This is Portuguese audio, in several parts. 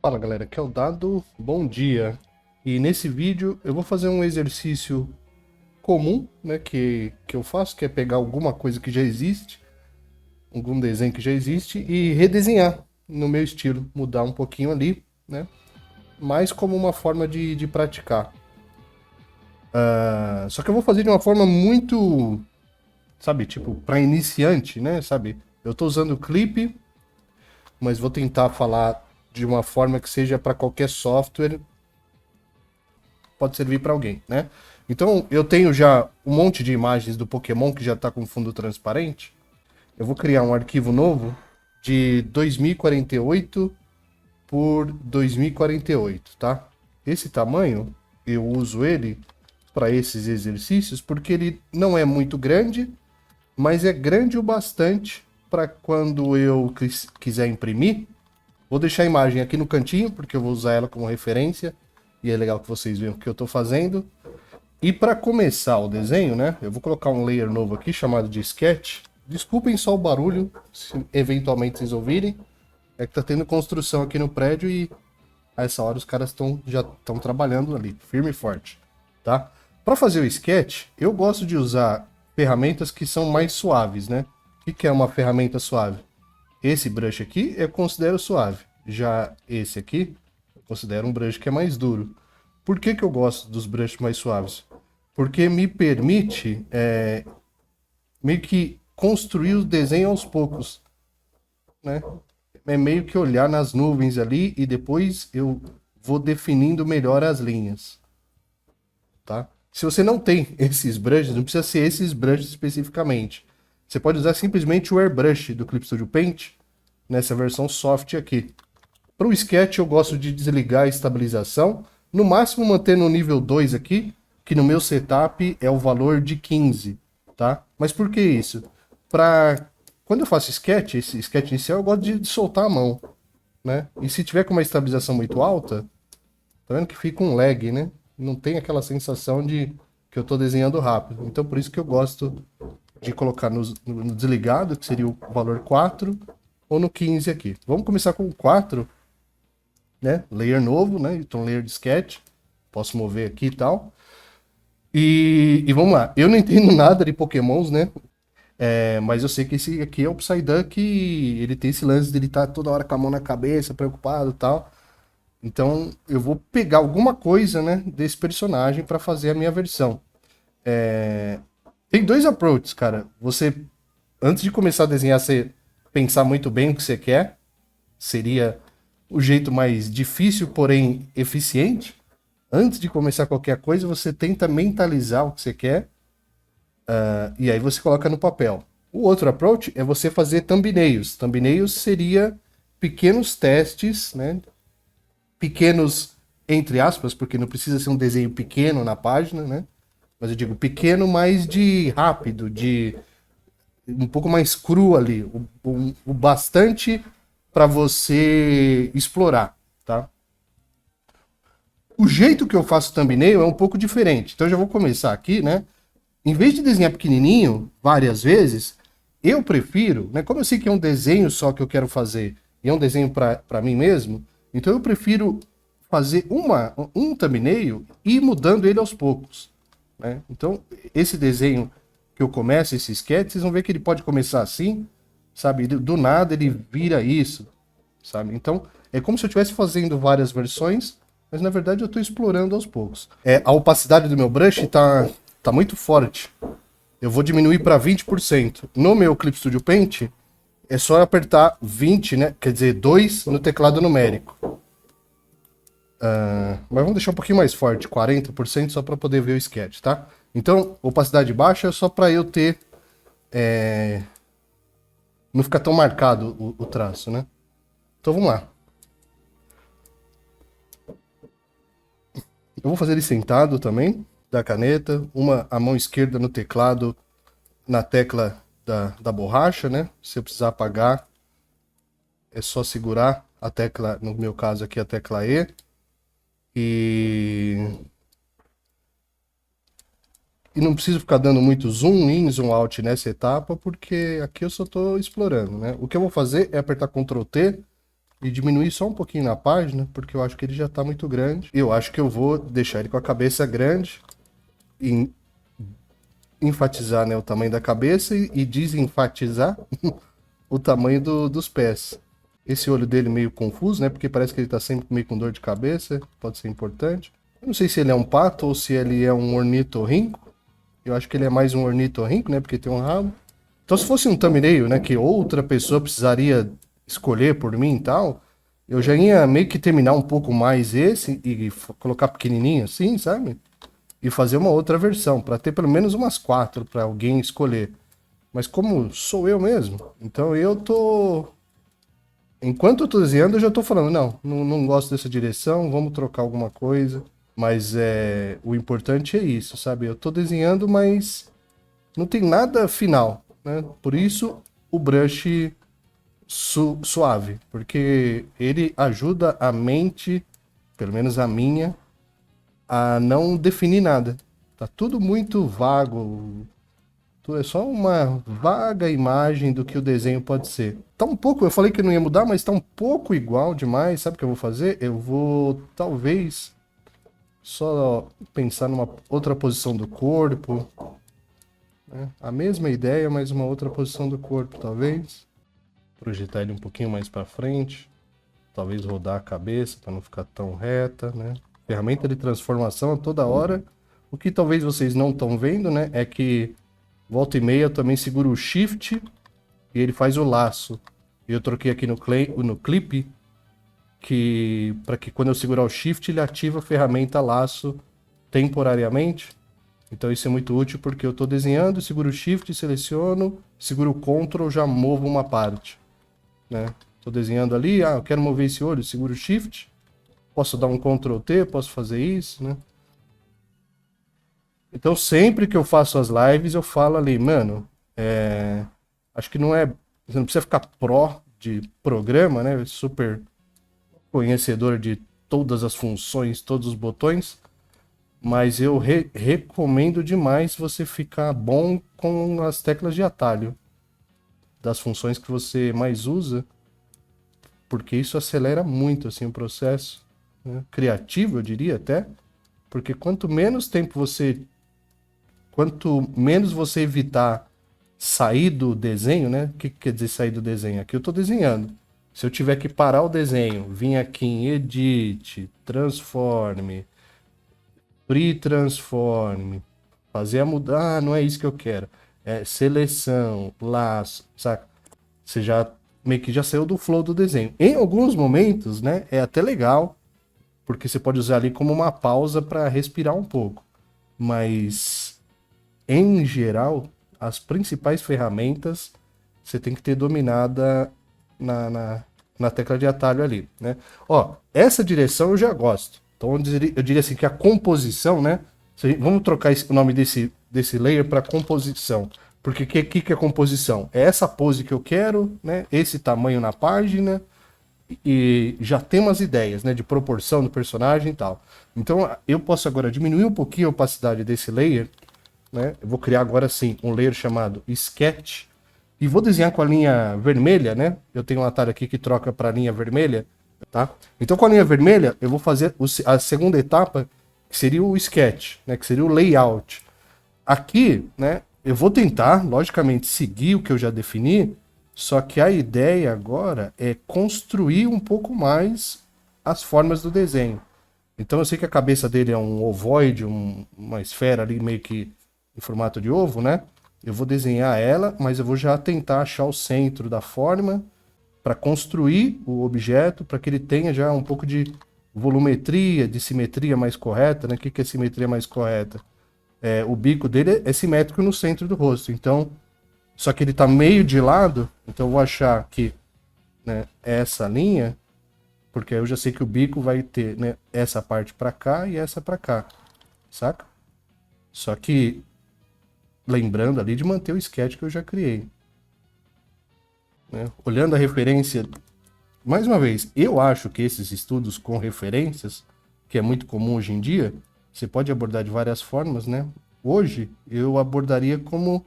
Fala galera, aqui é o Dado, bom dia. E nesse vídeo eu vou fazer um exercício comum, né, que eu faço, que é pegar alguma coisa que já existe, algum desenho que já existe e redesenhar no meu estilo, mudar um pouquinho ali, né, mais como uma forma de praticar. Só que eu vou fazer de uma forma muito, sabe, tipo, para iniciante, né, sabe? Eu tô usando o clipe, mas vou tentar falar de uma forma que seja para qualquer software pode servir para alguém, né? Então, eu tenho já um monte de imagens do Pokémon que já está com fundo transparente. Eu vou criar um arquivo novo de 2048 por 2048, tá? Esse tamanho, eu uso ele para esses exercícios porque ele não é muito grande, mas é grande o bastante para quando eu quiser imprimir. Vou deixar a imagem aqui no cantinho, porque eu vou usar ela como referência. E é legal que vocês vejam o que eu estou fazendo. E para começar o desenho, né, eu vou colocar um layer novo aqui chamado de Sketch. Desculpem só o barulho, se eventualmente vocês ouvirem. É que tá tendo construção aqui no prédio e a essa hora os caras já estão trabalhando ali, firme e forte, tá? Para fazer o sketch, eu gosto de usar ferramentas que são mais suaves, né? O que é uma ferramenta suave? Esse brush aqui eu considero suave. Já esse aqui, eu considero um brush que é mais duro. Por que eu gosto dos brushes mais suaves? Porque me permite meio que construir o desenho aos poucos, né? É meio que olhar nas nuvens ali e depois eu vou definindo melhor as linhas, tá? Se você não tem esses brushes, não precisa ser esses brushes especificamente. Você pode usar simplesmente o Airbrush do Clip Studio Paint, nessa versão soft aqui. Para o Sketch eu gosto de desligar a estabilização, no máximo manter no nível 2 aqui, que no meu setup é o valor de 15, tá? Mas por que isso? Quando eu faço sketch, esse sketch inicial, eu gosto de soltar a mão, né? E se tiver com uma estabilização muito alta, tá vendo que fica um lag, né? Não tem aquela sensação de que eu estou desenhando rápido. Então por isso que eu gosto de colocar no desligado, que seria o valor 4, ou no 15 aqui. Vamos começar com o 4, né? Layer novo, né? Então, layer de sketch. Posso mover aqui e tal. E vamos lá. Eu não entendo nada de Pokémons, né? Mas eu sei que esse aqui é o Psyduck e ele tem esse lance de ele estar toda hora com a mão na cabeça, preocupado e tal. Então, eu vou pegar alguma coisa, né, desse personagem para fazer a minha versão. Tem dois approaches, cara. Você, antes de começar a desenhar, você pensar muito bem o que você quer. Seria o jeito mais difícil, porém eficiente. Antes de começar qualquer coisa, você tenta mentalizar o que você quer e aí você coloca no papel. O outro approach é você fazer thumbnails. Thumbnails seria pequenos testes, né? Pequenos entre aspas, porque não precisa ser um desenho pequeno na página, né? Mas eu digo pequeno, mais de rápido, de um pouco mais cru ali, o bastante para você explorar, tá? O jeito que eu faço thumbnail é um pouco diferente. Então eu já vou começar aqui, né? Em vez de desenhar pequenininho várias vezes, eu prefiro, né? Como eu sei que é um desenho só que eu quero fazer e é um desenho para mim mesmo, então eu prefiro fazer um thumbnail e ir mudando ele aos poucos, né? Então esse desenho que eu começo, esse sketch, vocês vão ver que ele pode começar assim, sabe? Do nada ele vira isso, sabe? Então é como se eu estivesse fazendo várias versões, mas na verdade eu estou explorando aos poucos. A opacidade do meu brush tá muito forte. Eu vou diminuir para 20%. No meu Clip Studio Paint, é só apertar 20, né? Quer dizer, 2 no teclado numérico. Mas vamos deixar um pouquinho mais forte, 40%, só para poder ver o sketch, tá? Então, opacidade baixa é só para eu ter... não ficar tão marcado o traço, né? Então vamos lá. Eu vou fazer ele sentado também, da caneta. A mão esquerda no teclado, na tecla da borracha, né? Se eu precisar apagar, é só segurar a tecla, no meu caso aqui, a tecla E. E não preciso ficar dando muito zoom in, zoom out nessa etapa, porque aqui eu só estou explorando, né? O que eu vou fazer é apertar Ctrl T e diminuir só um pouquinho na página, porque eu acho que ele já tá muito grande. Eu acho que eu vou deixar ele com a cabeça grande e enfatizar, né, o tamanho da cabeça e desenfatizar o tamanho dos pés. Esse olho dele meio confuso, né, porque parece que ele tá sempre meio com dor de cabeça, pode ser importante. Eu não sei se ele é um pato ou se ele é um ornitorrinco. Eu acho que ele é mais um ornitorrinco, né, porque tem um rabo. Então se fosse um thumbnail, né, que outra pessoa precisaria escolher por mim e tal, eu já ia meio que terminar um pouco mais esse e colocar pequenininho assim, sabe? E fazer uma outra versão, para ter pelo menos umas 4 para alguém escolher. Mas como sou eu mesmo, então eu tô. Enquanto eu tô desenhando, eu já tô falando, não gosto dessa direção, vamos trocar alguma coisa. Mas o importante é isso, sabe? Eu tô desenhando, mas não tem nada final, né? Por isso o brush suave, porque ele ajuda a mente, pelo menos a minha, a não definir nada. Tá tudo muito vago. É só uma vaga imagem do que o desenho pode ser. Tá um pouco, eu falei que não ia mudar, mas tá um pouco igual demais. Sabe o que eu vou fazer? Eu vou, talvez, só pensar numa outra posição do corpo. Né? A mesma ideia, mas uma outra posição do corpo, talvez. Projetar ele um pouquinho mais para frente. Talvez rodar a cabeça para não ficar tão reta, né? Ferramenta de transformação a toda hora. O que talvez vocês não estão vendo, né? É que volta e meia eu também seguro o Shift e ele faz o laço. E eu troquei aqui no clipe que para que quando eu segurar o Shift ele ativa a ferramenta laço temporariamente. Então isso é muito útil porque eu estou desenhando, seguro o Shift, seleciono, seguro o Ctrl, já movo uma parte, né? Estou desenhando ali, eu quero mover esse olho, seguro o Shift, posso dar um Ctrl T, posso fazer isso, né? Então sempre que eu faço as lives eu falo ali, mano, acho que não é, você não precisa ficar pró de programa, né? Super conhecedor de todas as funções, todos os botões, mas eu recomendo demais você ficar bom com as teclas de atalho das funções que você mais usa, porque isso acelera muito assim o processo, né? Criativo, eu diria até, porque quanto menos evitar sair do desenho, né? O que quer dizer sair do desenho? Aqui eu estou desenhando. Se eu tiver que parar o desenho, vir aqui em Edit, Transforme, Pre-Transforme, fazer a mudar, não é isso que eu quero. É seleção, laço, saca? Você já meio que já saiu do flow do desenho. Em alguns momentos, né, é até legal, porque você pode usar ali como uma pausa para respirar um pouco. Mas, em geral, as principais ferramentas você tem que ter dominada na tecla de atalho ali, né? Ó, essa direção eu já gosto. Então eu diria assim que a composição, né? Vamos trocar o nome desse layer para composição. Porque o que é composição? É essa pose que eu quero, né? Esse tamanho na página e já tem umas ideias, né? De proporção do personagem e tal. Então eu posso agora diminuir um pouquinho a opacidade desse layer, né? Eu vou criar agora sim um layer chamado Sketch e vou desenhar com a linha vermelha, né? Eu tenho um atalho aqui que troca para a linha vermelha, tá? Então com a linha vermelha eu vou fazer a segunda etapa, que seria o Sketch, né? Que seria o layout. Aqui, né? Eu vou tentar, logicamente, seguir o que eu já defini, só que a ideia agora é construir um pouco mais as formas do desenho. Então eu sei que a cabeça dele é um ovoide, uma esfera ali meio que em formato de ovo, né? Eu vou desenhar ela, mas eu vou já tentar achar o centro da forma para construir o objeto, para que ele tenha já um pouco de volumetria, de simetria mais correta, né? O que é simetria mais correta? O bico dele é simétrico no centro do rosto, então, só que ele está meio de lado, então eu vou achar que, né, essa linha, porque eu já sei que o bico vai ter, né, essa parte para cá e essa para cá, saca? Só que lembrando ali de manter o sketch que eu já criei, né? Olhando a referência, mais uma vez, eu acho que esses estudos com referências, que é muito comum hoje em dia, você pode abordar de várias formas, né? Hoje eu abordaria como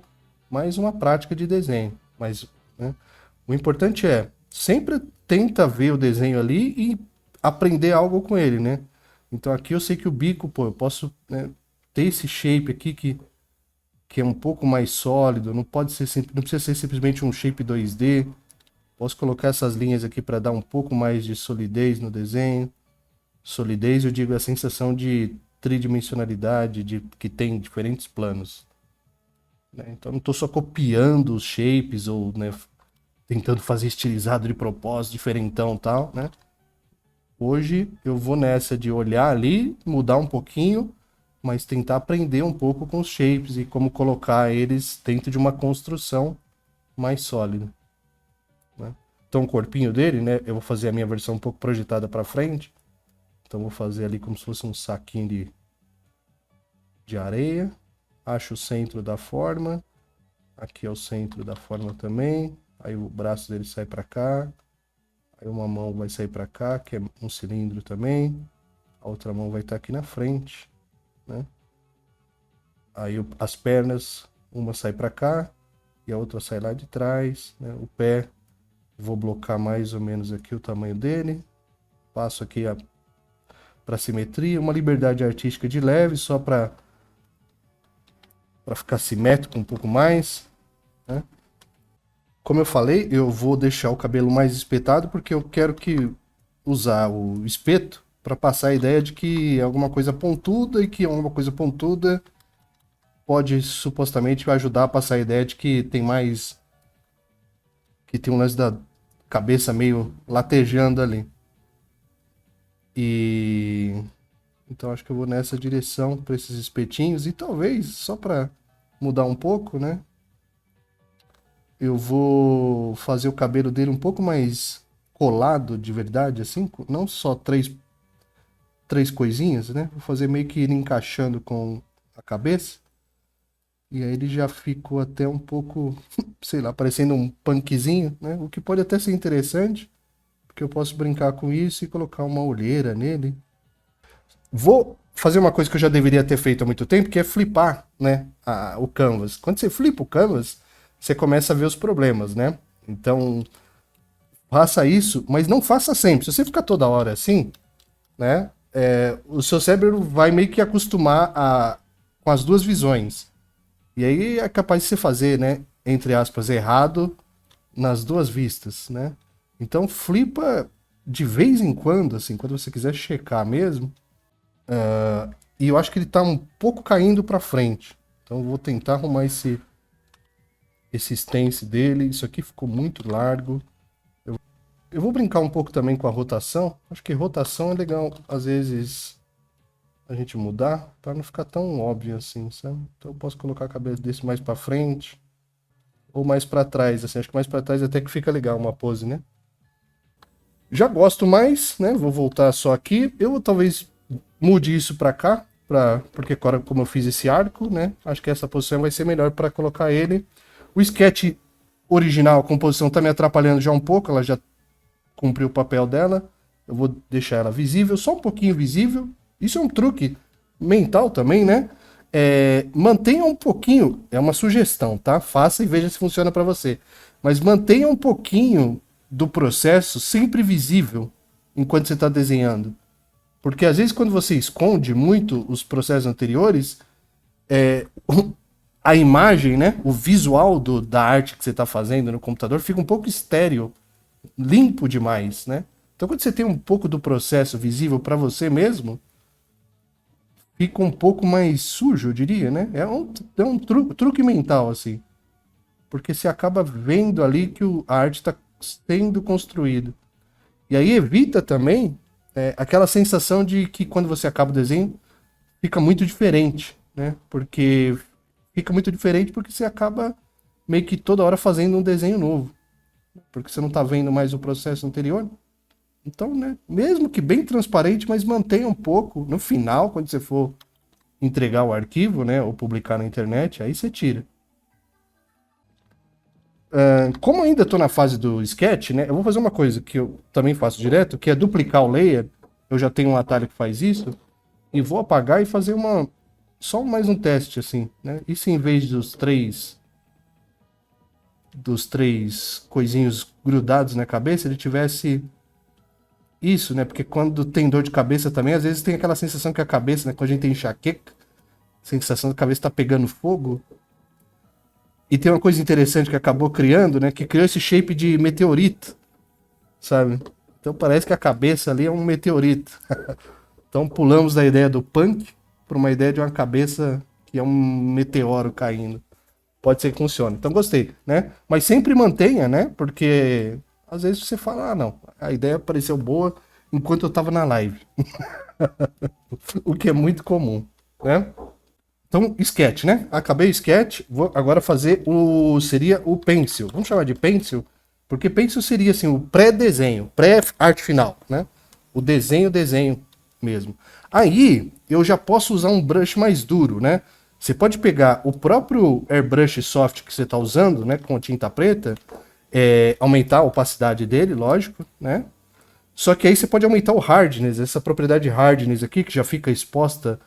mais uma prática de desenho, mas, né, o importante é sempre tenta ver o desenho ali e aprender algo com ele, né? Então aqui eu sei que o bico, pô, eu posso, né, ter esse shape aqui que é um pouco mais sólido, não pode ser não precisa ser simplesmente um shape 2D. Posso colocar essas linhas aqui para dar um pouco mais de solidez no desenho. Solidez, eu digo a sensação de tridimensionalidade, de que tem diferentes planos, né? Então não estou só copiando os shapes ou, né, tentando fazer estilizado de propósito, diferentão e tal, né? Hoje eu vou nessa de olhar ali, mudar um pouquinho, mas tentar aprender um pouco com os shapes e como colocar eles dentro de uma construção mais sólida, né? Então o corpinho dele, né, eu vou fazer a minha versão um pouco projetada para frente. Então vou fazer ali como se fosse um saquinho de areia. Acho o centro da forma. Aqui é o centro da forma também. Aí o braço dele sai para cá. Aí uma mão vai sair para cá, que é um cilindro também. A outra mão vai estar aqui na frente, né? Aí as pernas, uma sai para cá e a outra sai lá de trás, né? O pé, vou blocar mais ou menos aqui o tamanho dele. Passo aqui para simetria, uma liberdade artística de leve, só para ficar simétrico um pouco mais, né? Como eu falei, eu vou deixar o cabelo mais espetado porque eu quero usar o espeto para passar a ideia de que é alguma coisa pontuda e que alguma coisa pontuda pode supostamente ajudar a passar a ideia de que tem mais, que tem um lance da cabeça meio latejando ali. E então acho que eu vou nessa direção para esses espetinhos e talvez só para mudar um pouco, né? Eu vou fazer o cabelo dele um pouco mais colado de verdade, assim, não só três coisinhas, né? Vou fazer meio que ele encaixando com a cabeça. E aí ele já ficou até um pouco, sei lá, parecendo um punkzinho, né? O que pode até ser interessante, porque eu posso brincar com isso e colocar uma olheira nele. Vou fazer uma coisa que eu já deveria ter feito há muito tempo, que é flipar, né, o canvas. Quando você flipa o canvas, você começa a ver os problemas, né? Então, faça isso, mas não faça sempre. Se você ficar toda hora assim, né, o seu cérebro vai meio que acostumar com as duas visões. E aí é capaz de você fazer, né, entre aspas, errado nas duas vistas, né? Então, flipa de vez em quando, assim, quando você quiser checar mesmo. E eu acho que ele tá um pouco caindo para frente. Então eu vou tentar arrumar esse stance dele. Isso aqui ficou muito largo. Eu vou brincar um pouco também com a rotação. Acho que rotação é legal, às vezes, a gente mudar para não ficar tão óbvio assim, sabe? Então eu posso colocar a cabeça desse mais para frente ou mais para trás, assim. Acho que mais para trás até que fica legal uma pose, né? Já gosto mais, né? Vou voltar só aqui. Eu talvez mude isso para cá, porque agora como eu fiz esse arco, né? Acho que essa posição vai ser melhor para colocar ele. O sketch original, a composição tá me atrapalhando já um pouco, ela já cumpriu o papel dela. Eu vou deixar ela visível, só um pouquinho visível. Isso é um truque mental também, né? Mantenha um pouquinho, é uma sugestão, tá? Faça e veja se funciona para você. Mas mantenha um pouquinho do processo sempre visível enquanto você está desenhando. Porque às vezes quando você esconde muito os processos anteriores, a imagem, né, o visual da arte que você está fazendo no computador fica um pouco estéril, limpo demais, né? Então quando você tem um pouco do processo visível para você mesmo, fica um pouco mais sujo, eu diria, né? É um truque mental, assim. Porque você acaba vendo ali que a arte está sendo construída. E aí evita também aquela sensação de que quando você acaba o desenho, fica muito diferente, né? Porque fica muito diferente porque você acaba meio que toda hora fazendo um desenho novo. Porque você não está vendo mais o processo anterior. Então, né, mesmo que bem transparente, mas mantenha um pouco. No final, quando você for entregar o arquivo, né, ou publicar na internet, aí você tira. Como ainda estou na fase do sketch, né, eu vou fazer uma coisa que eu também faço direto, que é duplicar o layer. Eu já tenho um atalho que faz isso. E vou apagar e fazer só mais um teste, assim, né? E se em vez dos três dos 3 coisinhos grudados na cabeça, ele tivesse isso, né? Porque quando tem dor de cabeça também, às vezes tem aquela sensação que a cabeça, né? Quando a gente tem enxaqueca, sensação da cabeça tá pegando fogo. E tem uma coisa interessante que acabou criando, né? Que criou esse shape de meteorito, sabe? Então parece que a cabeça ali é um meteorito. Então pulamos da ideia do punk para uma ideia de uma cabeça que é um meteoro caindo. Pode ser que funcione. Então gostei, né? Mas sempre mantenha, né? Porque às vezes você fala, ah, não, a ideia pareceu boa enquanto eu tava na live. O que é muito comum, né? Então, sketch, né? Acabei o sketch, vou agora fazer seria o pencil. Vamos chamar de pencil, porque pencil seria assim o pré-desenho, pré-arte final, né? O desenho mesmo. Aí, eu já posso usar um brush mais duro, né? Você pode pegar o próprio airbrush soft que você está usando, né, com tinta preta, aumentar a opacidade dele, lógico, né? Só que aí você pode aumentar o hardness, essa propriedade hardness aqui, que já fica exposta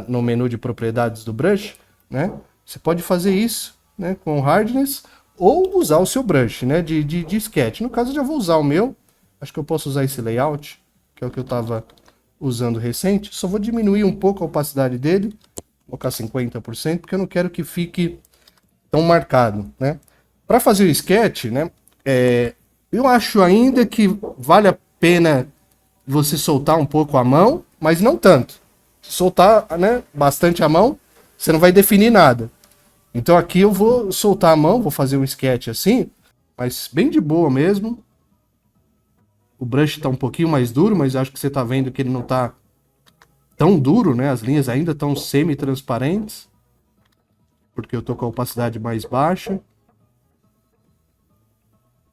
no menu de propriedades do brush, né? Você pode fazer isso, né, com o hardness, ou usar o seu brush, né, de sketch. No caso, eu já vou usar o meu. Acho que eu posso usar esse layout, que é o que eu estava usando recente. Só vou diminuir um pouco a opacidade dele, colocar 50%, porque eu não quero que fique tão marcado, né? Para fazer o sketch, né, eu acho ainda que vale a pena você soltar um pouco a mão, mas não tanto. Se soltar, né, bastante a mão, você não vai definir nada. Então aqui eu vou soltar a mão, vou fazer um sketch assim, mas bem de boa mesmo. O brush está um pouquinho mais duro, mas acho que você está vendo que ele não está tão duro, né? As linhas ainda estão semi-transparentes, porque eu tô com a opacidade mais baixa.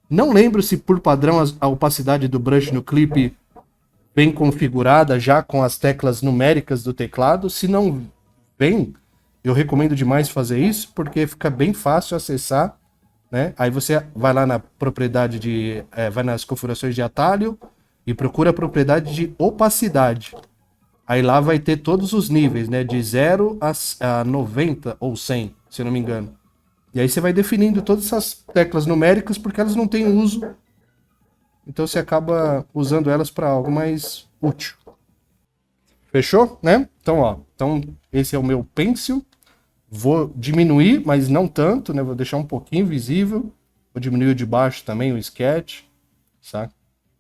Não lembro se por padrão a opacidade do brush no clipe vem configurada já com as teclas numéricas do teclado. Se não vem, eu recomendo demais fazer isso, porque fica bem fácil acessar, né? Aí você vai lá na propriedade vai nas configurações de atalho e procura a propriedade de opacidade. Aí lá vai ter todos os níveis, né? De 0 a 90 ou 100, se eu não me engano. E aí você vai definindo todas essas teclas numéricas porque elas não têm uso. Então você acaba usando elas para algo mais útil. Fechou, né? Então, ó, esse é o meu pencil. Vou diminuir, mas não tanto, né? Vou deixar um pouquinho visível. Vou diminuir o de baixo também, o sketch, sabe?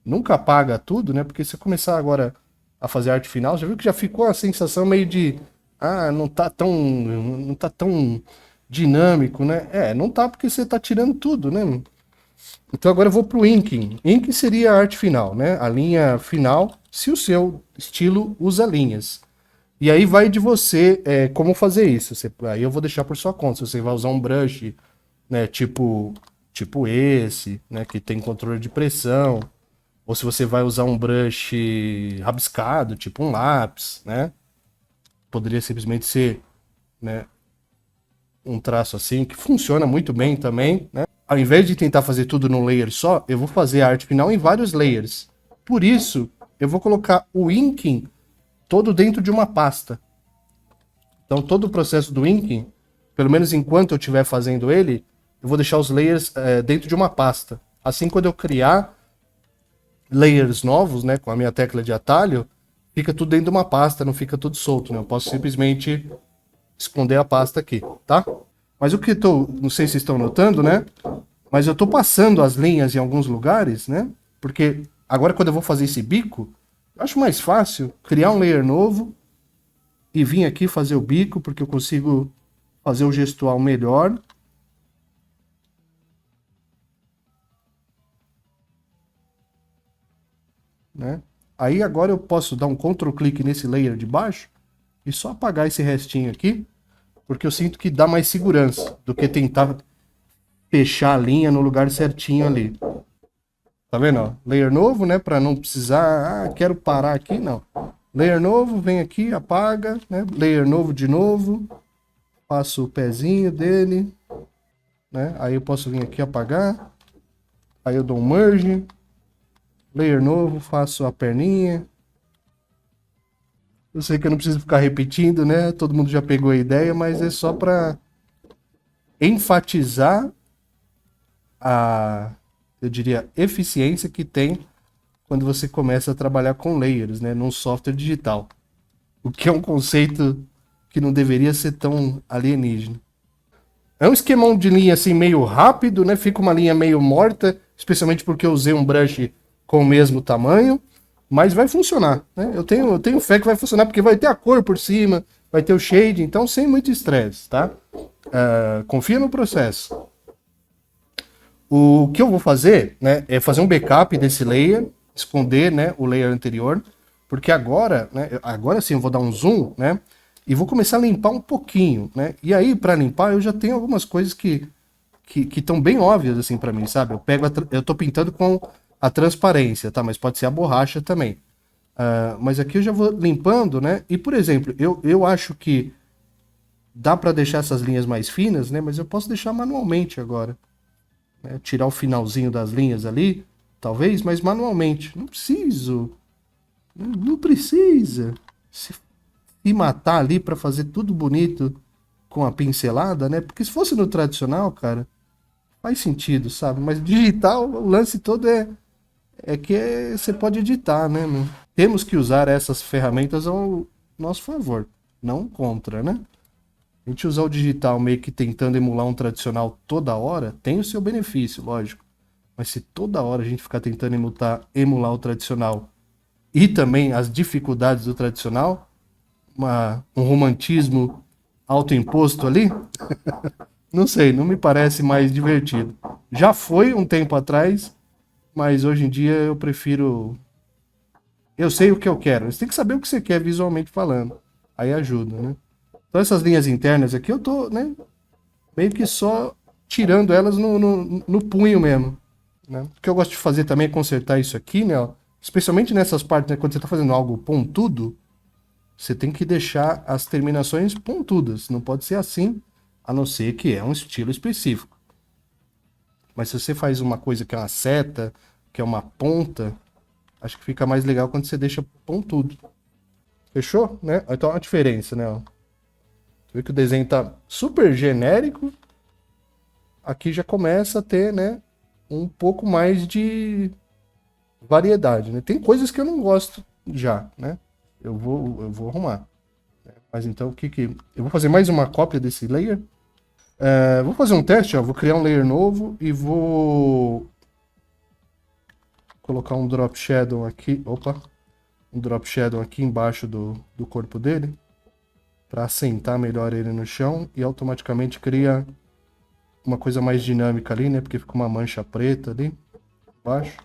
Nunca apaga tudo, né? Porque se eu começar agora a fazer arte final, já viu que já ficou a sensação meio de não tá tão dinâmico, né? Não tá porque você tá tirando tudo, né? Então agora eu vou pro inking. Inking seria a arte final, né? A linha final, se o seu estilo usa linhas. E aí vai de você como fazer isso. Aí eu vou deixar por sua conta. Se você vai usar um brush, né, tipo esse, né, que tem controle de pressão, ou se você vai usar um brush rabiscado, tipo um lápis, né? Poderia simplesmente ser, né, um traço assim, que funciona muito bem também, né? Ao invés de tentar fazer tudo num layer só, eu vou fazer a arte final em vários layers. Por isso, eu vou colocar o inking todo dentro de uma pasta. Então, todo o processo do inking, pelo menos enquanto eu estiver fazendo ele, eu vou deixar os layers dentro de uma pasta. Assim, quando eu criar layers novos, né, com a minha tecla de atalho, fica tudo dentro de uma pasta, não fica tudo solto, né? Eu posso simplesmente esconder a pasta aqui, tá? Mas o que não sei se vocês estão notando, né? Mas eu tô passando as linhas em alguns lugares, né? Porque agora quando eu vou fazer esse bico, eu acho mais fácil criar um layer novo e vir aqui fazer o bico, porque eu consigo fazer o gestual melhor. Né? Aí agora eu posso dar um Ctrl clique nesse layer de baixo e só apagar esse restinho aqui, porque eu sinto que dá mais segurança do que tentar fechar a linha no lugar certinho ali. Tá vendo? Ó? Layer novo, né? Para não precisar, quero parar aqui, não. Layer novo, vem aqui, apaga, né? Layer novo de novo, passo o pezinho dele, né? Aí eu posso vir aqui apagar, aí eu dou um merge, layer novo, faço a perninha. Eu sei que eu não preciso ficar repetindo, né? Todo mundo já pegou a ideia, mas é só para enfatizar eu diria, eficiência que tem quando você começa a trabalhar com layers, né, num software digital. O que é um conceito que não deveria ser tão alienígena. É um esquemão de linha assim meio rápido, né? Fica uma linha meio morta, especialmente porque eu usei um brush com o mesmo tamanho, mas vai funcionar, né? Eu tenho fé que vai funcionar porque vai ter a cor por cima, vai ter o shade, então sem muito estresse, tá? Confia no processo. O que eu vou fazer, né, é fazer um backup desse layer, esconder, né, o layer anterior, porque agora, né, agora sim eu vou dar um zoom, né, e vou começar a limpar um pouquinho, né? E aí para limpar eu já tenho algumas coisas que estão bem óbvias assim para mim, sabe? Eu tô pintando com a transparência, tá? Mas pode ser a borracha também. Mas aqui eu já vou limpando, né? E por exemplo, eu acho que dá para deixar essas linhas mais finas, né? Mas eu posso deixar manualmente agora. Né? Tirar o finalzinho das linhas ali, talvez, mas manualmente. Não preciso. Não precisa se matar ali para fazer tudo bonito com a pincelada, né? Porque se fosse no tradicional, cara, faz sentido, sabe? Mas digital, o lance todo você pode editar, né, meu? Temos que usar essas ferramentas ao nosso favor, não contra, né? A gente usar o digital meio que tentando emular um tradicional toda hora, tem o seu benefício, lógico. Mas se toda hora a gente ficar tentando emular o tradicional e também as dificuldades do tradicional, um romantismo autoimposto ali, não sei, não me parece mais divertido. Já foi um tempo atrás, mas hoje em dia eu prefiro. Eu sei o que eu quero. Você tem que saber o que você quer visualmente falando. Aí ajuda, né? Então essas linhas internas aqui eu tô, né, meio que só tirando elas no punho mesmo. Né? O que eu gosto de fazer também é consertar isso aqui, né? Ó, especialmente nessas partes, né, quando você está fazendo algo pontudo, você tem que deixar as terminações pontudas. Não pode ser assim, a não ser que é um estilo específico. Mas se você faz uma coisa que é uma seta, que é uma ponta, acho que fica mais legal quando você deixa pontudo. Fechou? Né? Então a diferença, né? Ó. Você vê que o desenho tá super genérico. Aqui já começa a ter, né, um pouco mais de variedade, né? Tem coisas que eu não gosto já, né? Eu vou arrumar. Mas então, eu vou fazer mais uma cópia desse layer. Vou fazer um teste, ó. Vou criar um layer novo e vou colocar um drop shadow aqui. Opa! Um drop shadow aqui embaixo do corpo dele. Para assentar melhor ele no chão. E automaticamente cria uma coisa mais dinâmica ali, né? Porque fica uma mancha preta ali embaixo.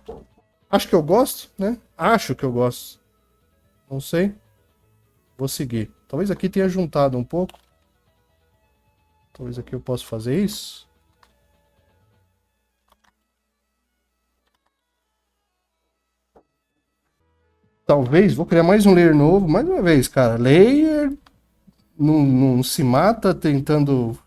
Acho que eu gosto, né? Acho que eu gosto. Não sei. Vou seguir. Talvez aqui tenha juntado um pouco. Talvez aqui eu possa fazer isso. Talvez, vou criar mais um layer novo. Mais uma vez, cara. Layer não se mata tentando...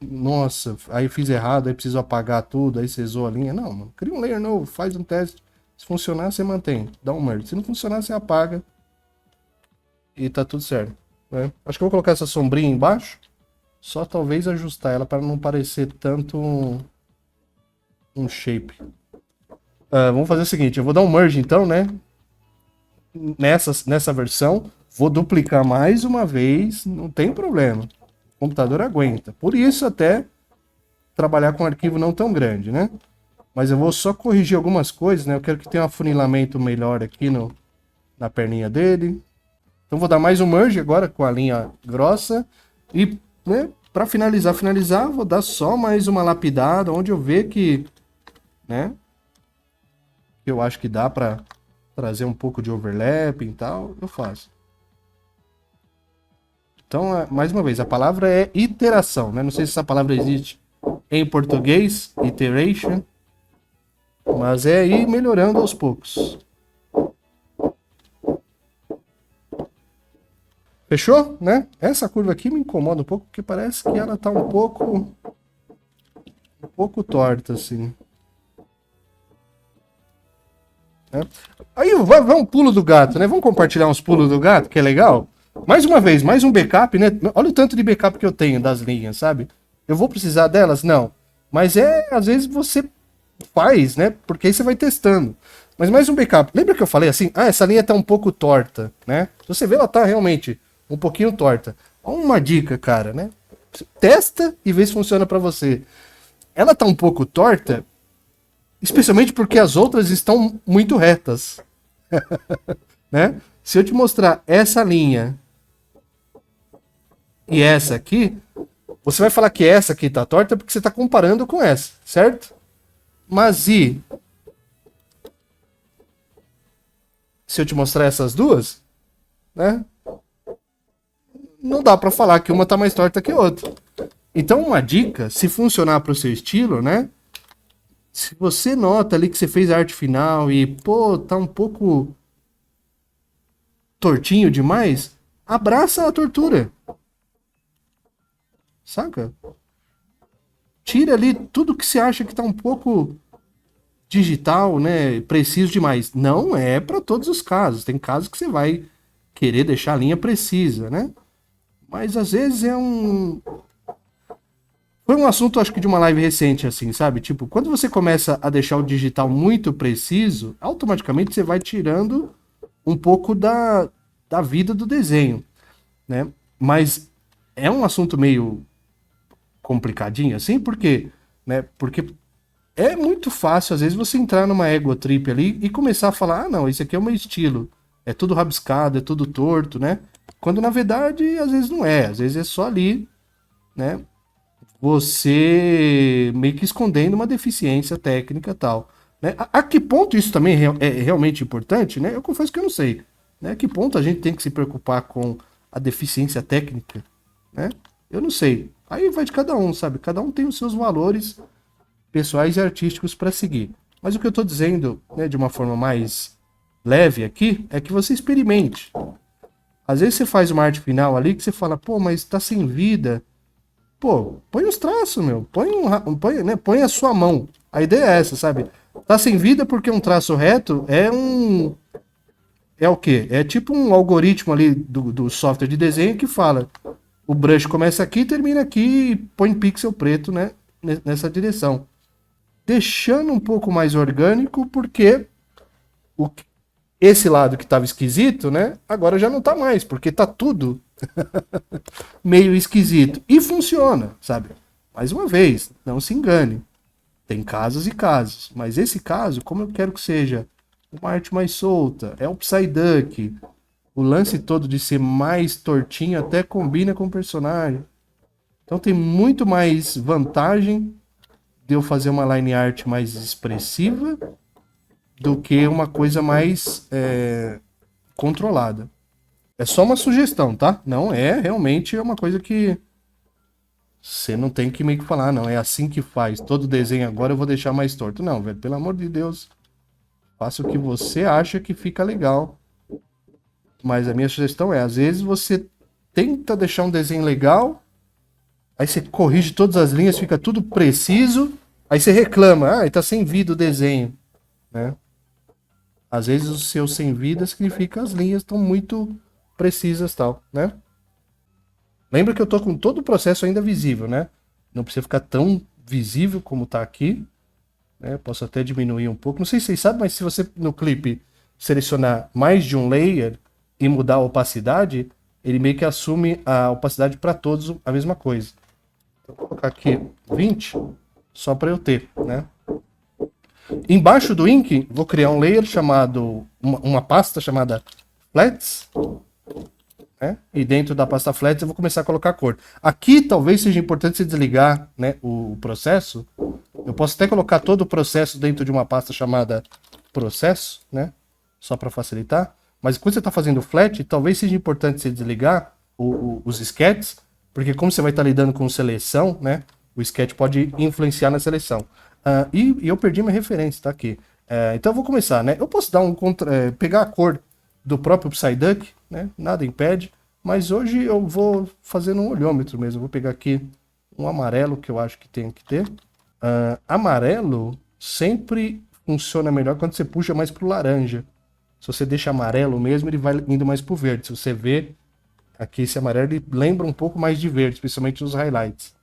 nossa, aí fiz errado, aí preciso apagar tudo, aí cesou a linha. Não, mano. Cria um layer novo, faz um teste. Se funcionar, você mantém. Dá um merge. Se não funcionar, você apaga. E tá tudo certo. Né? Acho que eu vou colocar essa sombrinha embaixo. Só talvez ajustar ela para não parecer tanto um shape. Vamos fazer o seguinte, eu vou dar um merge então, né? Nessa versão. Vou duplicar mais uma vez, não tem problema. O computador aguenta. Por isso até trabalhar com um arquivo não tão grande, né? Mas eu vou só corrigir algumas coisas, né? Eu quero que tenha um afunilamento melhor aqui na perninha dele. Então vou dar mais um merge agora com a linha grossa. E, né, para finalizar, vou dar só mais uma lapidada, onde eu ver que, né, eu acho que dá para trazer um pouco de overlapping e tal, eu faço. Então, mais uma vez, a palavra é iteração, né? Não sei se essa palavra existe em português, iteration, mas é ir melhorando aos poucos. Fechou, né? Essa curva aqui me incomoda um pouco, porque parece que ela tá um pouco torta, assim. Né? Aí vai um pulo do gato, né? Vamos compartilhar uns pulos do gato, que é legal? Mais uma vez, mais um backup, né? Olha o tanto de backup que eu tenho das linhas, sabe? Eu vou precisar delas? Não. Mas às vezes você faz, né? Porque aí você vai testando. Mas mais um backup. Lembra que eu falei assim? Ah, essa linha tá um pouco torta, né? Se você vê, ela tá realmente um pouquinho torta. Uma dica, cara, né? Testa e vê se funciona para você. Ela tá um pouco torta, especialmente porque as outras estão muito retas, né? Se eu te mostrar essa linha e essa aqui, você vai falar que essa aqui tá torta porque você está comparando com essa, certo? Mas e se eu te mostrar essas duas, né? Não dá para falar que uma tá mais torta que a outra. Então, uma dica, se funcionar para o seu estilo, né? Se você nota ali que você fez a arte final e, pô, tá um pouco tortinho demais, abraça a tortura. Saca? Tira ali tudo que você acha que tá um pouco digital, né? Preciso demais. Não é para todos os casos. Tem casos que você vai querer deixar a linha precisa, né? Mas às vezes foi um assunto, acho que de uma live recente, assim, sabe? Tipo, quando você começa a deixar o digital muito preciso, automaticamente você vai tirando um pouco da vida do desenho, né? Mas é um assunto meio complicadinho, assim, porque, né? Porque é muito fácil, às vezes, você entrar numa ego trip ali e começar a falar, ah, não, esse aqui é o meu estilo. É tudo rabiscado, é tudo torto, né? Quando na verdade, às vezes não é. Às vezes é só ali, né? Você meio que escondendo uma deficiência técnica e tal. Né? A que ponto isso também é realmente importante, né? Eu confesso que eu não sei. Né? A que ponto a gente tem que se preocupar com a deficiência técnica, né? Eu não sei. Aí vai de cada um, sabe? Cada um tem os seus valores pessoais e artísticos para seguir. Mas o que eu estou dizendo, né, de uma forma mais leve aqui, é que você experimente. Às vezes você faz uma arte final ali que você fala, pô, mas tá sem vida. Pô, põe os traços, meu. Põe a sua mão. A ideia é essa, sabe? Tá sem vida porque um traço reto é o quê? É tipo um algoritmo ali do software de desenho que fala o brush começa aqui, termina aqui e põe pixel preto, né? Nessa direção. Deixando um pouco mais orgânico, porque o, esse lado que estava esquisito, né? Agora já não tá mais, porque tá tudo meio esquisito. E funciona, sabe? Mais uma vez, não se engane. Tem casos e casos. Mas esse caso, como eu quero que seja uma arte mais solta, é o Psyduck. O lance todo de ser mais tortinho até combina com o personagem. Então tem muito mais vantagem de eu fazer uma line art mais expressiva do que uma coisa mais controlada. É só uma sugestão, tá? Não é realmente uma coisa que você não tem que meio que falar, não, é assim que faz. Todo desenho agora eu vou deixar mais torto. Não, velho, pelo amor de Deus. Faça o que você acha que fica legal. Mas a minha sugestão é, às vezes você tenta deixar um desenho legal, aí você corrige todas as linhas, fica tudo preciso, aí você reclama, tá sem vida o desenho, né? Às vezes o seu sem vida significa as linhas estão muito precisas, tal, né? Lembra que eu tô com todo o processo ainda visível, né? Não precisa ficar tão visível como tá aqui, né? Posso até diminuir um pouco. Não sei se vocês sabem, mas se você no clipe selecionar mais de um layer e mudar a opacidade, ele meio que assume a opacidade para todos a mesma coisa. Então, vou colocar aqui 20, só para eu ter, né? Embaixo do ink, vou criar um layer chamado, uma pasta chamada Flats, né? E dentro da pasta Flats eu vou começar a colocar cor. Aqui talvez seja importante você desligar, né, o processo. Eu posso até colocar todo o processo dentro de uma pasta chamada processo, né? Só para facilitar. Mas quando você está fazendo flat, talvez seja importante você desligar os sketches, porque como você vai estar lidando com seleção, né? O sketch pode influenciar na seleção. E eu perdi minha referência, tá aqui. Então eu vou começar, né? Eu posso dar pegar a cor do próprio Psyduck, né? Nada impede. Mas hoje eu vou fazer um olhômetro mesmo. Eu vou pegar aqui um amarelo que eu acho que tem que ter. Amarelo sempre funciona melhor quando você puxa mais pro laranja. Se você deixa amarelo mesmo, ele vai indo mais pro verde. Se você vê aqui esse amarelo, ele lembra um pouco mais de verde, especialmente nos highlights.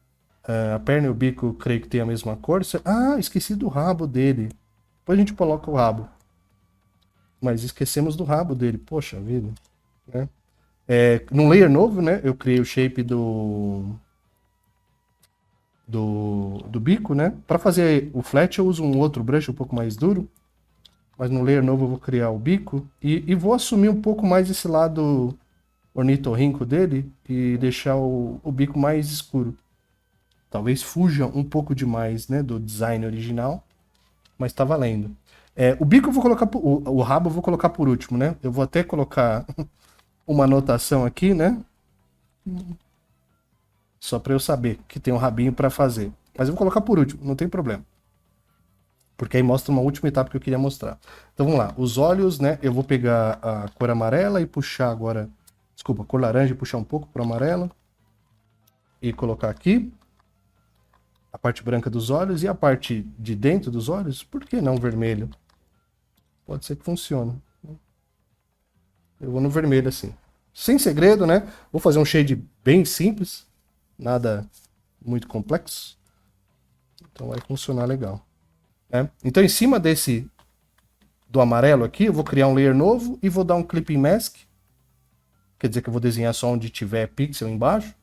A perna e o bico, creio que tem a mesma cor. Ah, esqueci do rabo dele. Depois a gente coloca o rabo. Mas esquecemos do rabo dele. Poxa vida. Né? Num layer novo, né? Eu criei o shape do bico, né? Para fazer o flat eu uso um outro brush um pouco mais duro. Mas no layer novo eu vou criar o bico. E vou assumir um pouco mais esse lado ornitorrinco dele e deixar o bico mais escuro. Talvez fuja um pouco demais, né, do design original, mas tá valendo. O bico eu vou colocar, o rabo eu vou colocar por último, né? Eu vou até colocar uma anotação aqui, né? Só para eu saber que tem um rabinho para fazer. Mas eu vou colocar por último, não tem problema. Porque aí mostra uma última etapa que eu queria mostrar. Então vamos lá, os olhos, né? Eu vou pegar a cor amarela e puxar agora, desculpa, cor laranja e puxar um pouco para amarela. E colocar aqui a parte branca dos olhos e a parte de dentro dos olhos, por que não vermelho? Pode ser que funcione. Eu vou no vermelho assim. Sem segredo, né? Vou fazer um shade bem simples, nada muito complexo. Então vai funcionar legal. Então em cima do amarelo aqui, eu vou criar um layer novo e vou dar um clipping mask. Quer dizer que eu vou desenhar só onde tiver pixel embaixo.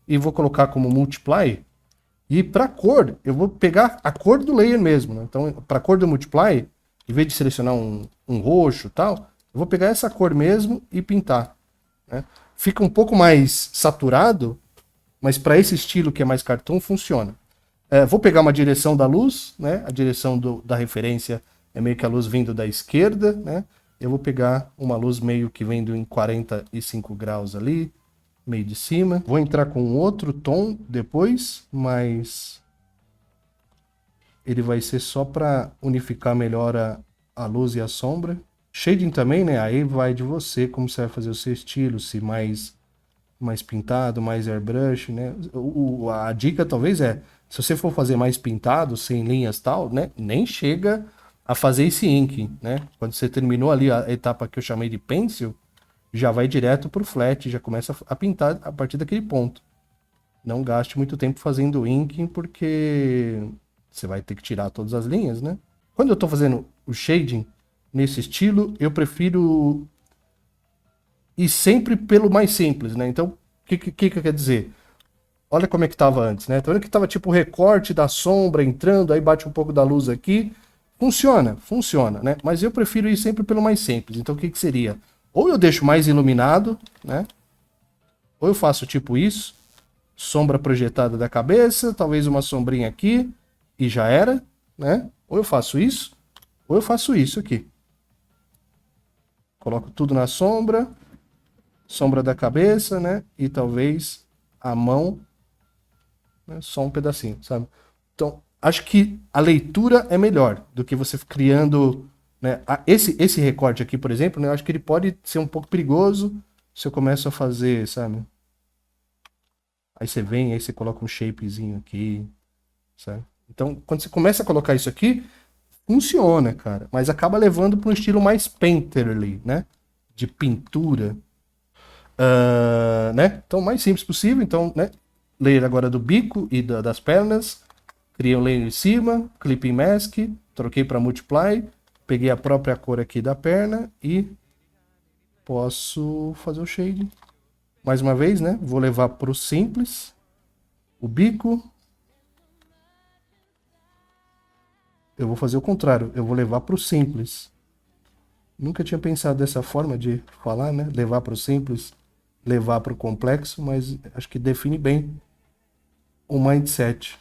E vou colocar como multiply. E para cor, eu vou pegar a cor do layer mesmo. Né? Então, para a cor do multiply, em vez de selecionar um roxo e tal, eu vou pegar essa cor mesmo e pintar. Né? Fica um pouco mais saturado, mas para esse estilo que é mais cartoon, funciona. Vou pegar uma direção da luz, né? A direção da referência é meio que a luz vindo da esquerda. Né? Eu vou pegar uma luz meio que vindo em 45 graus ali, meio de cima. Vou entrar com outro tom depois, mas ele vai ser só para unificar melhor a luz e a sombra. Shading também, né? Aí vai de você, como você vai fazer o seu estilo, se mais pintado, mais airbrush, né? A dica talvez se você for fazer mais pintado, sem linhas e tal, né? Nem chega a fazer esse inking, né? Quando você terminou ali a etapa que eu chamei de pencil, já vai direto pro flat, já começa a pintar a partir daquele ponto. Não gaste muito tempo fazendo inking, porque você vai ter que tirar todas as linhas, né? Quando eu estou fazendo o shading nesse estilo, eu prefiro ir sempre pelo mais simples, né? Então, o que quer dizer? Olha como é que estava antes, né? Tá vendo que estava tipo o recorte da sombra entrando, aí bate um pouco da luz aqui. Funciona, né? Mas eu prefiro ir sempre pelo mais simples. Então, o que seria? Ou eu deixo mais iluminado, né? Ou eu faço tipo isso, sombra projetada da cabeça, talvez uma sombrinha aqui, e já era, né? Ou eu faço isso, ou eu faço isso aqui. Coloco tudo na sombra, sombra da cabeça, né? E talvez a mão, né? Só um pedacinho, sabe? Então, acho que a leitura é melhor do que você criando, né? Esse recorte aqui, por exemplo, né? Eu acho que ele pode ser um pouco perigoso se eu começo a fazer, sabe? Aí você vem, aí você coloca um shapezinho aqui, sabe? Então, quando você começa a colocar isso aqui, funciona, cara. Mas acaba levando para um estilo mais painterly, né? De pintura. Né? Então, o mais simples possível. Então, né? Layer agora do bico e das pernas. Criei um layer em cima, clipping mask, troquei para multiply, peguei a própria cor aqui da perna e posso fazer o shade. Mais uma vez, né? Vou levar para o simples, o bico. Eu vou fazer o contrário, eu vou levar para o simples. Nunca tinha pensado dessa forma de falar, né? Levar para o simples, levar para o complexo, mas acho que define bem o mindset,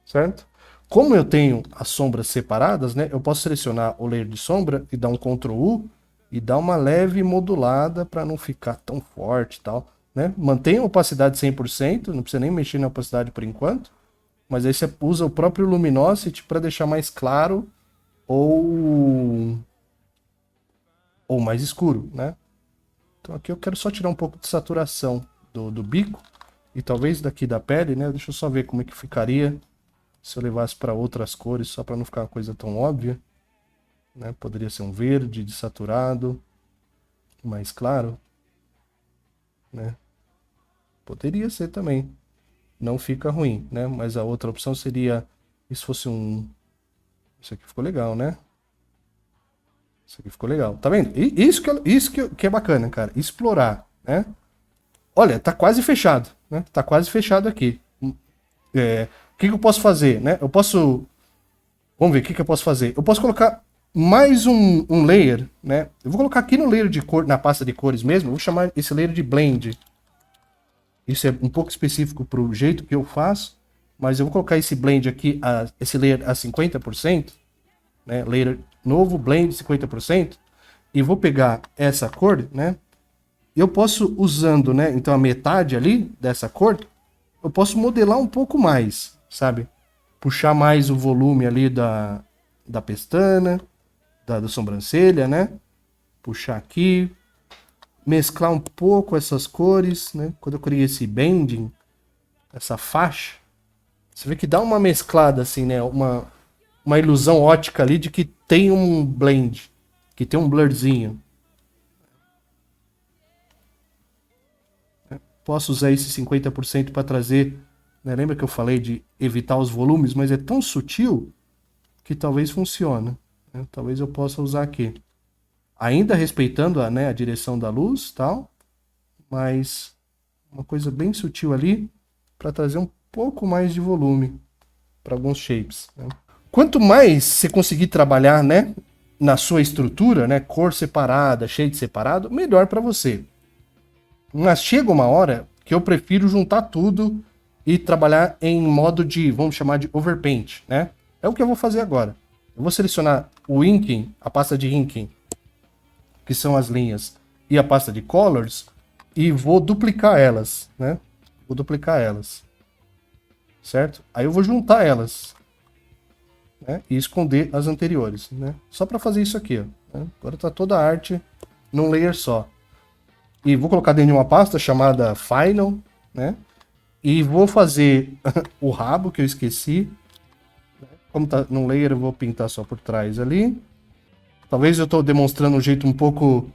certo? Como eu tenho as sombras separadas, né? Eu posso selecionar o layer de sombra e dar um Ctrl U e dar uma leve modulada para não ficar tão forte e tal, né? Mantém a opacidade 100%, não precisa nem mexer na opacidade por enquanto, mas aí você usa o próprio Luminosity para deixar mais claro ou mais escuro, né? Então aqui eu quero só tirar um pouco de saturação do bico e talvez daqui da pele, né? Deixa eu só ver como é que ficaria se eu levasse para outras cores, só para não ficar uma coisa tão óbvia, né? Poderia ser um verde desaturado, mais claro, né? Poderia ser também. não fica ruim, né? Mas a outra opção seria, e se fosse um... Isso aqui ficou legal, né? Isso aqui ficou legal. Tá vendo? Isso que é bacana, cara. Explorar, né? Olha, tá quase fechado, né? Tá quase fechado aqui. O que eu posso fazer, né? Eu posso... Vamos ver o que eu posso fazer. Eu posso colocar mais um layer, né? Eu vou colocar aqui no layer de cor, na pasta de cores mesmo. Eu vou chamar esse layer de blend. Isso é um pouco específico para o jeito que eu faço, mas eu vou colocar esse blend aqui, esse layer a 50%, né? Layer novo, blend 50%, e vou pegar essa cor, né? Eu posso usando, né? Então a metade ali dessa cor, eu posso modelar um pouco mais, sabe? Puxar mais o volume ali da pestana, da sobrancelha, né? Puxar aqui, mesclar um pouco essas cores, né? Quando eu criei esse bending, essa faixa, você vê que dá uma mesclada assim, né? Uma ilusão ótica ali de que tem um blend, que tem um blurzinho. Posso usar esse 50% para trazer, né? Lembra que eu falei de evitar os volumes, mas é tão sutil que talvez funcione, né? Talvez eu possa usar aqui. Ainda respeitando a direção da luz, tal, mas uma coisa bem sutil ali para trazer um pouco mais de volume para alguns shapes, né? Quanto mais você conseguir trabalhar, né, na sua estrutura, né, cor separada, shade separado, melhor para você. Mas chega uma hora que eu prefiro juntar tudo e trabalhar em modo de, vamos chamar de overpaint, né? É o que eu vou fazer agora. Eu vou selecionar o inking, a pasta de inking, que são as linhas, e a pasta de colors, e vou duplicar elas, né? Vou duplicar elas. Certo? Aí eu vou juntar elas, né? E esconder as anteriores, né? Só para fazer isso aqui, ó, né? Agora tá toda a arte num layer só. E vou colocar dentro de uma pasta chamada Final, né? E vou fazer o rabo, que eu esqueci. Como tá num layer, eu vou pintar só por trás ali. Talvez eu estou demonstrando um jeito um pouco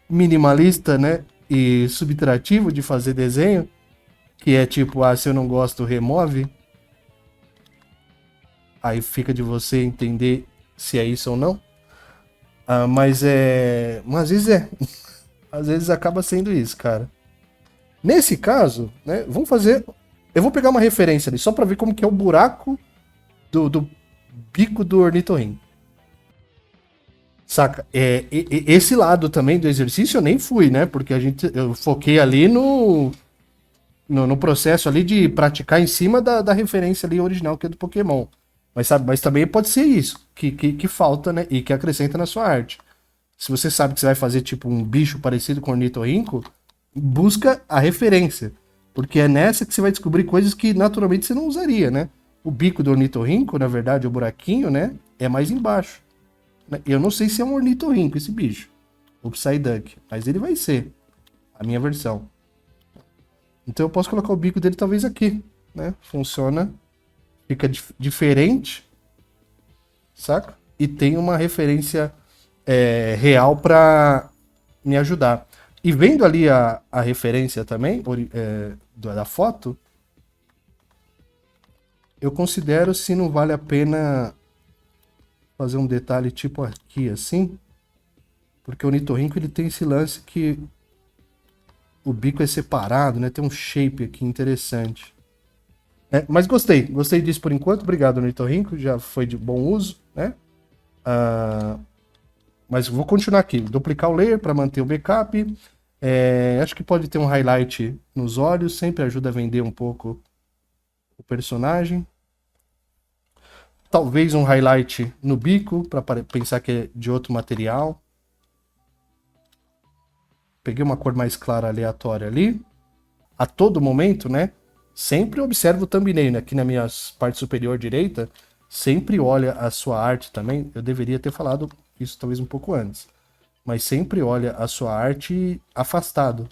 minimalista, né? E subtrativo de fazer desenho. Que é tipo, se eu não gosto, remove. Aí fica de você entender se é isso ou não. Mas às vezes é. Às vezes acaba sendo isso, cara. Nesse caso, né? Vamos fazer. Eu vou pegar uma referência ali, só para ver como que é o buraco do bico do ornitorrinco. Saca? Esse lado também do exercício eu nem fui, né? Porque eu foquei ali no processo ali de praticar em cima da referência ali original que é do Pokémon. Mas também pode ser isso, que falta, né? E que acrescenta na sua arte. Se você sabe que você vai fazer tipo um bicho parecido com o ornitorrinco, busca a referência. Porque é nessa que você vai descobrir coisas que naturalmente você não usaria, né? O bico do ornitorrinco, na verdade, o buraquinho, né? É mais embaixo. Eu não sei se é um ornitorrinco esse bicho. O Psyduck. Mas ele vai ser. A minha versão. Então eu posso colocar o bico dele talvez aqui, né? Funciona. Fica diferente. Saca? E tem uma referência real para me ajudar. E vendo ali a referência também da foto, eu considero se não vale a pena fazer um detalhe tipo aqui, assim. Porque o ornitorrinco ele tem esse lance que o bico é separado, né? Tem um shape aqui interessante. Mas gostei disso por enquanto. Obrigado, ornitorrinco, já foi de bom uso, né? Mas vou continuar aqui. Duplicar o layer para manter o backup. Acho que pode ter um highlight nos olhos, sempre ajuda a vender um pouco o personagem. Talvez um highlight no bico, para pensar que é de outro material. Peguei uma cor mais clara aleatória ali. A todo momento, né? Sempre observo o thumbnail, né? Aqui na minha parte superior direita, sempre olha a sua arte também. Eu deveria ter falado isso talvez um pouco antes. Mas sempre olha a sua arte afastado.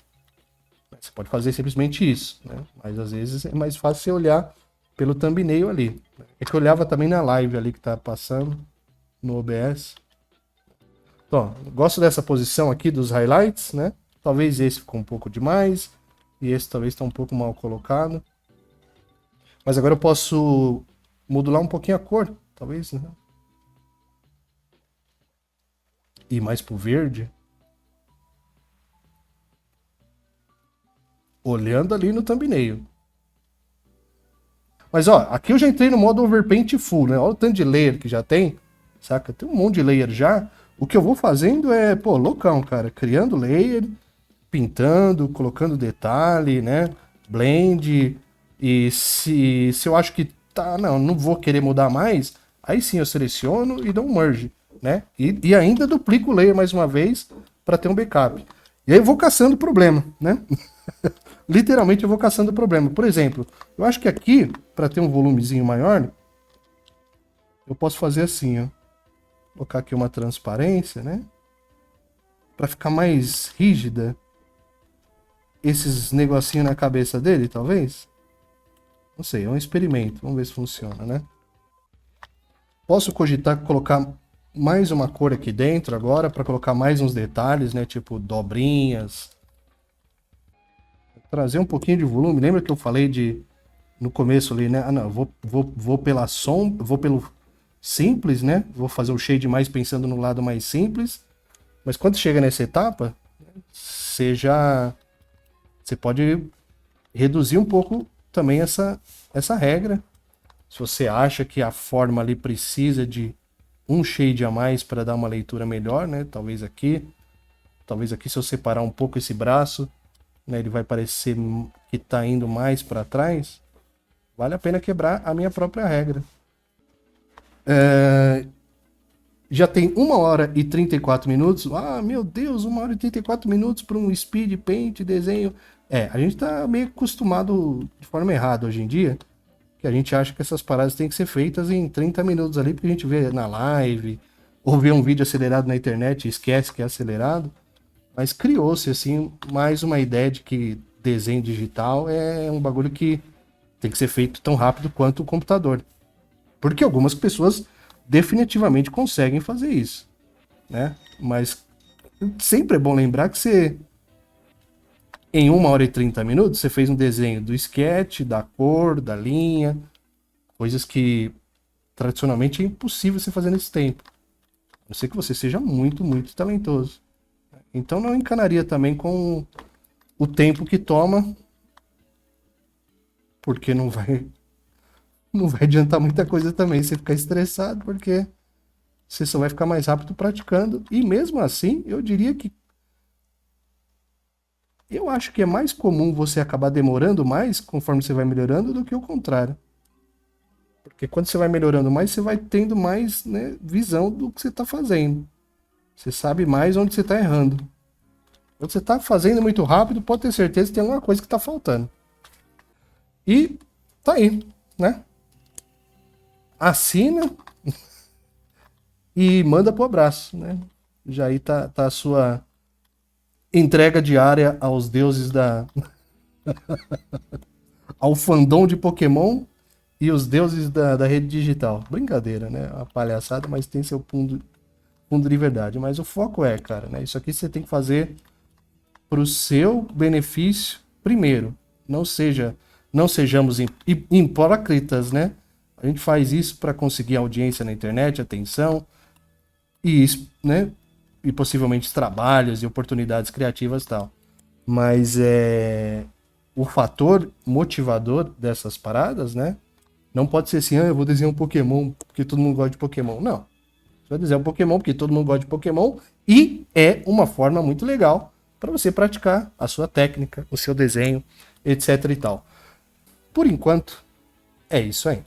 Você pode fazer simplesmente isso, né? Mas às vezes é mais fácil você olhar pelo thumbnail ali. É que eu olhava também na live ali que tá passando no OBS. Então, gosto dessa posição aqui dos highlights, né? Talvez esse ficou um pouco demais. E esse talvez está um pouco mal colocado. Mas agora eu posso modular um pouquinho a cor, talvez, né? Ir mais pro verde. Olhando ali no thumbnail. Mas ó, aqui eu já entrei no modo Overpaint Full, né? Olha o tanto de layer que já tem, saca? Tem um monte de layer já. O que eu vou fazendo é, pô, loucão, cara. Criando layer, pintando, colocando detalhe, né? Blend. E se eu acho que tá, não vou querer mudar mais, aí sim eu seleciono e dou um merge, né? E ainda duplico o layer mais uma vez para ter um backup. E aí eu vou caçando problema, né? Literalmente eu vou caçando problema. Por exemplo, eu acho que aqui, para ter um volumezinho maior, eu posso fazer assim, ó. Colocar aqui uma transparência, né? Para ficar mais rígida esses negocinhos na cabeça dele, talvez. Não sei, é um experimento. Vamos ver se funciona, né? Posso cogitar colocar mais uma cor aqui dentro agora para colocar mais uns detalhes, né? Tipo dobrinhas. Trazer um pouquinho de volume. Lembra que eu falei de no começo ali, né? Ah, não, vou pela vou pelo simples, né? Vou fazer o shade mais pensando no lado mais simples. Mas quando chega nessa etapa, você pode reduzir um pouco também essa regra. Se você acha que a forma ali precisa de um shade a mais para dar uma leitura melhor, né? Talvez aqui se eu separar um pouco esse braço, né, ele vai parecer que está indo mais para trás. Vale a pena quebrar a minha própria regra. Já tem 1 hora e 34 minutos. Ah, meu Deus, 1 hora e 34 minutos para um speed paint, desenho. A gente tá meio acostumado de forma errada hoje em dia, que a gente acha que essas paradas têm que ser feitas em 30 minutos ali, porque a gente vê na live, ou vê um vídeo acelerado na internet e esquece que é acelerado. Mas criou-se, assim, mais uma ideia de que desenho digital é um bagulho que tem que ser feito tão rápido quanto o computador. Porque algumas pessoas definitivamente conseguem fazer isso, né? Mas sempre é bom lembrar que você, em 1 hora e 30 minutos, você fez um desenho do sketch, da cor, da linha, coisas que tradicionalmente é impossível você fazer nesse tempo. A não ser que você seja muito, muito talentoso. Então não encanaria também com o tempo que toma, porque não vai adiantar muita coisa também você ficar estressado, porque você só vai ficar mais rápido praticando. E mesmo assim, eu diria que eu acho que é mais comum você acabar demorando mais conforme você vai melhorando do que o contrário. Porque quando você vai melhorando mais, você vai tendo mais, né, visão do que você está fazendo. Você sabe mais onde você está errando. Quando você está fazendo muito rápido, pode ter certeza que tem alguma coisa que está faltando. E tá aí, né? Assina e manda pro abraço, né? Já aí tá a sua entrega diária aos deuses ao fandom de Pokémon e os deuses da rede digital. Brincadeira, né? Uma palhaçada, mas tem seu fundo de verdade. Mas o foco é, cara, né? Isso aqui você tem que fazer pro seu benefício primeiro. Não sejamos hipócritas, né? A gente faz isso para conseguir audiência na internet, atenção e, né, e possivelmente trabalhos e oportunidades criativas e tal. Mas o fator motivador dessas paradas, né? Não pode ser assim, eu vou desenhar um Pokémon porque todo mundo gosta de Pokémon. Não. Você vai desenhar um Pokémon porque todo mundo gosta de Pokémon e é uma forma muito legal para você praticar a sua técnica, o seu desenho, etc e tal. Por enquanto, é isso aí.